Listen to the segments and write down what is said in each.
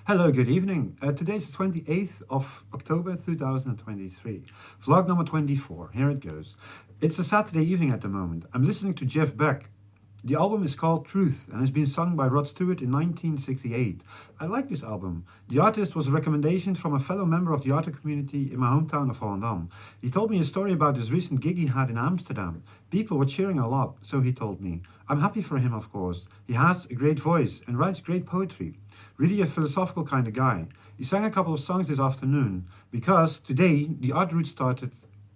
Hello, good evening. Today's the 28th of October 2023. Vlog number 24. Here it goes. It's a Saturday evening at the moment. I'm listening to Jeff Beck. The album is called Truth and has been sung by Rod Stewart in 1968. I like this album. The artist was a recommendation from a fellow member of the art community in my hometown of Volendam. He told me a story about this recent gig he had in Amsterdam. People were cheering a lot, so he told me. I'm happy for him, of course. He has a great voice and writes great poetry. Really a philosophical kind of guy. He sang a couple of songs this afternoon because today the art route started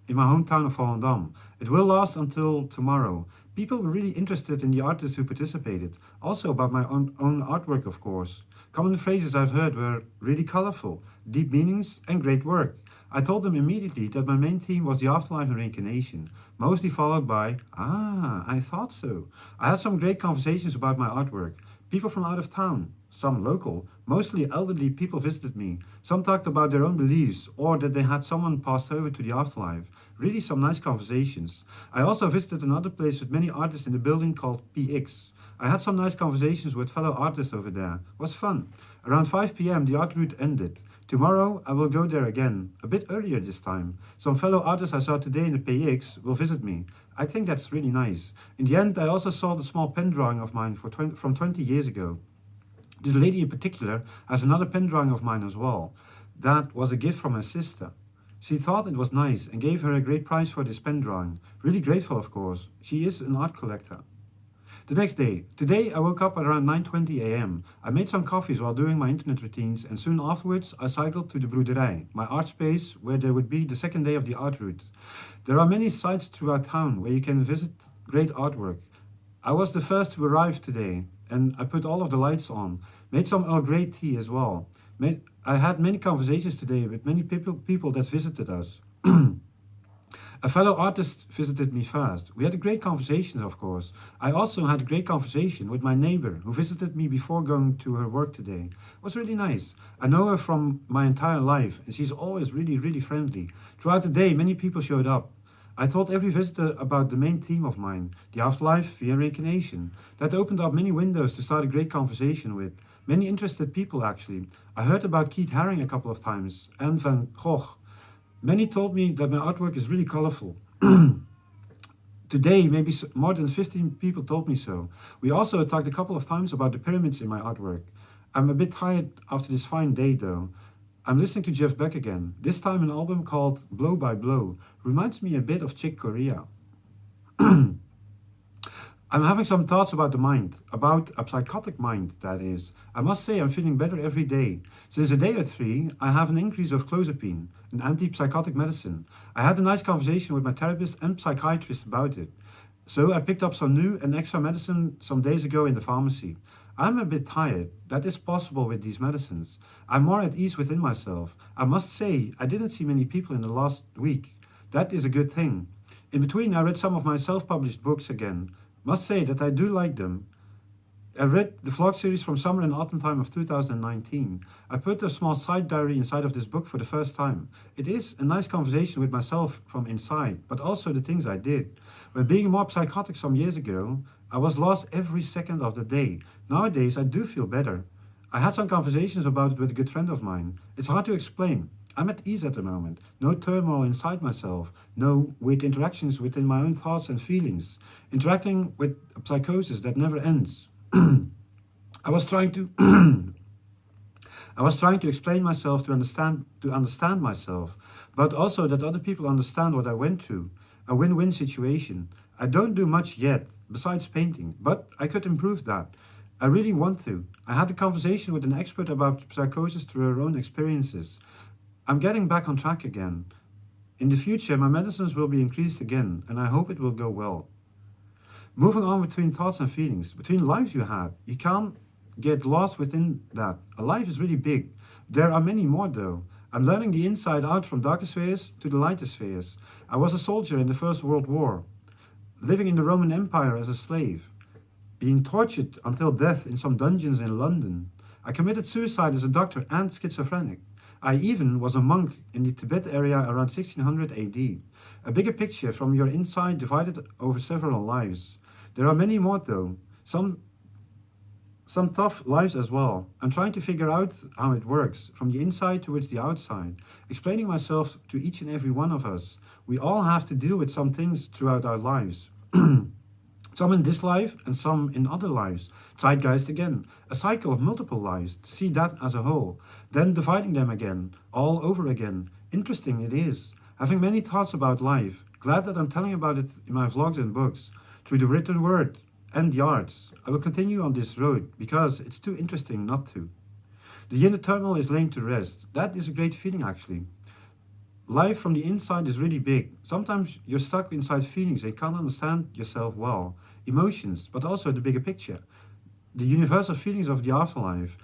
in my hometown of Volendam. It will last until tomorrow. People were really interested in the artists who participated, also about my own artwork, of course. Common phrases I've heard were really colorful, deep meanings and great work. I told them immediately that my main theme was the afterlife and reincarnation, mostly followed by, I thought so. I had some great conversations about my artwork. People from out of town, some local, mostly elderly people visited me. Some talked about their own beliefs or that they had someone passed over to the afterlife. Really some nice conversations. I also visited another place with many artists in the building called PX. I had some nice conversations with fellow artists over there. It was fun. Around 5 p.m. the art route ended. Tomorrow I will go there again, a bit earlier this time. Some fellow artists I saw today in the PX will visit me. I think that's really nice. In the end, I also saw the small pen drawing of mine from 20 years ago. This lady in particular has another pen drawing of mine as well. That was a gift from her sister. She thought it was nice and gave her a great prize for this pen drawing. Really grateful, of course. She is an art collector. The next day. Today I woke up at around 9:20 a.m. I made some coffees while doing my internet routines and soon afterwards I cycled to the Broederij, my art space where there would be the second day of the art route. There are many sites throughout town where you can visit great artwork. I was the first to arrive today and I put all of the lights on. Made some Earl Grey tea as well. I had many conversations today with many people that visited us. A fellow artist visited me first. We had a great conversation, of course. I also had a great conversation with my neighbor who visited me before going to her work today. It was really nice. I know her from my entire life and she's always really friendly. Throughout the day, many people showed up. I told every visitor about the main theme of mine, the afterlife via reincarnation. That opened up many windows to start a great conversation with. Many interested people, actually. I heard about Keith Haring a couple of times and Van Gogh. Many told me that my artwork is really colorful. Today, maybe more than 15 people told me so. We also talked a couple of times about the pyramids in my artwork. I'm a bit tired after this fine day, though. I'm listening to Jeff Beck again, this time an album called Blow by Blow. Reminds me a bit of Chick Corea. I'm having some thoughts about the mind, about a psychotic mind, that is. I must say I'm feeling better every day. Since a day or three, I have an increase of clozapine, an antipsychotic medicine. I had a nice conversation with my therapist and psychiatrist about it. So I picked up some new and extra medicine some days ago in the pharmacy. I'm a bit tired. That is possible with these medicines. I'm more at ease within myself. I must say, I didn't see many people in the last week. That is a good thing. In between, I read some of my self-published books again. Must say that I do like them. I read the vlog series from summer and autumn time of 2019. I put a small side diary inside of this book for the first time. It is a nice conversation with myself from inside, but also the things I did. When being more psychotic some years ago, I was lost every second of the day. Nowadays, I do feel better. I had some conversations about it with a good friend of mine. It's hard to explain. I'm at ease at the moment. No turmoil inside myself. No weird interactions within my own thoughts and feelings. Interacting with a psychosis that never ends. I was trying to explain myself to understand myself, but also that other people understand what I went through. A win-win situation. I don't do much yet, besides painting, but I could improve that. I really want to. I had a conversation with an expert about psychosis through her own experiences. I'm getting back on track again. In the future, my medicines will be increased again, and I hope it will go well. Moving on between thoughts and feelings, between lives you had, you can't get lost within that. A life is really big. There are many more though. I'm learning the inside out from darker spheres to the lighter spheres. I was a soldier in the First World War, living in the Roman Empire as a slave, being tortured until death in some dungeons in London. I committed suicide as a doctor and schizophrenic. I even was a monk in the Tibet area around 1600 AD. A bigger picture from your inside divided over several lives. There are many more though. Some some tough lives as well. I'm trying to figure out how it works, from the inside towards the outside, explaining myself to each and every one of us. We all have to deal with some things throughout our lives. Some in this life and some in other lives. Zeitgeist again, a cycle of multiple lives. See that as a whole. Then dividing them again, all over again. Interesting it is. Having many thoughts about life. Glad that I'm telling about it in my vlogs and books, through the written word and the arts. I will continue on this road because it's too interesting not to. The inner turmoil is laying to rest. That is a great feeling actually. Life from the inside is really big. Sometimes you're stuck inside feelings and can't understand yourself well. Emotions, but also the bigger picture. The universal feelings of the afterlife.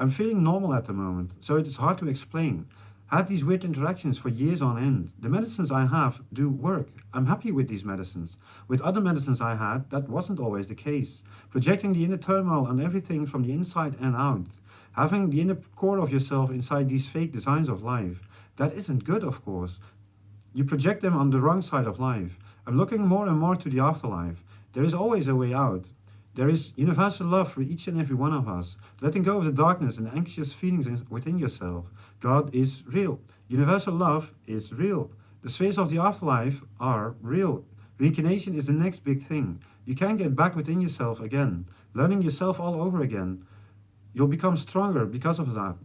I'm feeling normal at the moment, so it is hard to explain. Had these weird interactions for years on end. The medicines I have do work. I'm happy with these medicines. With other medicines I had, that wasn't always the case. Projecting the inner turmoil on everything from the inside and out. Having the inner core of yourself inside these fake designs of life. That isn't good, of course. You project them on the wrong side of life. I'm looking more and more to the afterlife. There is always a way out. There is universal love for each and every one of us. Letting go of the darkness and anxious feelings within yourself. God is real. Universal love is real. The spheres of the afterlife are real. Reincarnation is the next big thing. You can get back within yourself again. Learning yourself all over again. You'll become stronger because of that.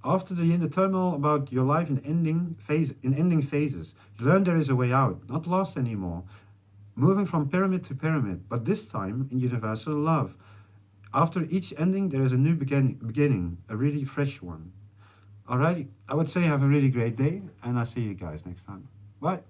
After the inner turmoil about your life in ending phases, you learn there is a way out, not lost anymore. Moving from pyramid to pyramid, but this time in universal love. After each ending, there is a new beginning, a really fresh one. Alrighty, I would say have a really great day, and I'll see you guys next time. Bye.